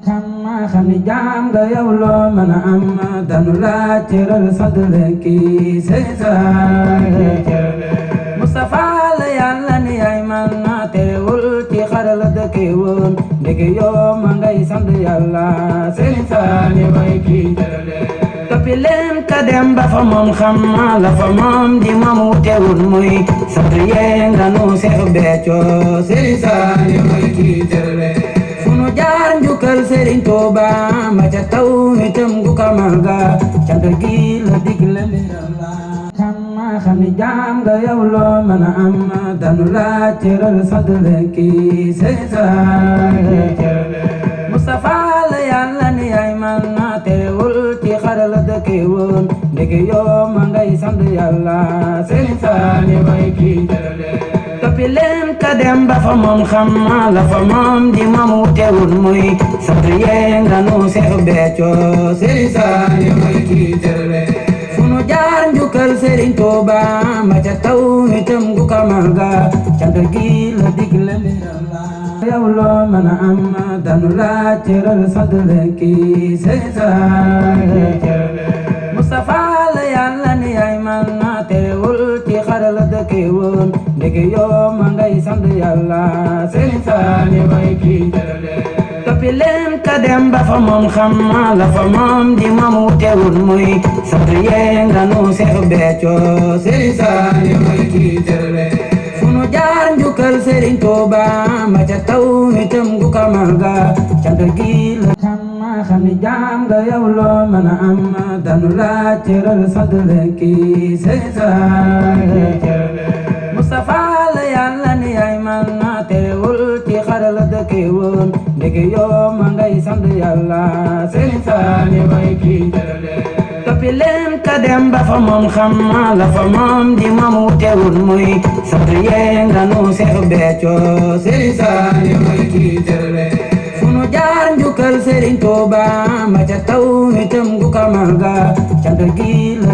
xam ni jaam nga yow loo mën a am danu la cëral sadle kii Mustafa la yàlla ni ay man terewul ci xaral dëkke woon ndeke yoo ma ngay sant yàlla Sëriñ Saaliw way kii terale toppi leen ka dem ba fa moom xam la fa moom di moom wutewul muy sant yee nga nu Seex Béthio Sëriñ Saaliw way kii terale sunu jaar njukkal Sëriñ Tuuba ma ca taw itam gu kamal ga cant gi la digle mbiram la xam ni jaam nga yow loo mën a am danu la cëral sadle kii Mustafa la yàlla ni ay man terewul ci xaral dëkke woon ndeke yoo ma ngay sant yàlla Sëriñ Saaliw way kii terale toppi leen ka dem ba fa moom xam la fa moom di moom wutewul muy sant yee nga nu Seex Béthio Sëriñ Saaliw way kii terale sunu jaar njukkal Sëriñ Tuuba ma ca taw itam gu kamal ga cant gi la digle mbiram la yow loo mën a am danu la cëral sadle kii Mustafa la yàlla ni ay man terewul ci xaral dëkke woon ndeke yoo ma ngay sant yàlla Sëriñ Saaliw way kii terale toppi leen ka dem ba fa moom xam la fa moom di moom wutewul muy sant yee nga nu Seex Béthio Sëriñ Saaliw way kii terale sunu jaar njukkal Sëriñ Tuuba ma ca taw itam gu kamal ga cant gi la xam ni jaam nga yow loo mën a am danu la cëral sadle kii Mustafa la yàlla ni ay man terewul ci xaral dëkke woon ndeke yoo ma ngay sant yàlla Sëriñ Saaliw way kii terale toppi leen ka dem ba fa moom xam la fa moom di moom wutewul muy sant yee nga nu Seex Béthio Sëriñ Saaliw way kii terale sunu jaar njukkal Sëriñ Tuuba ma ca taw itam gu kamal ga cant gi la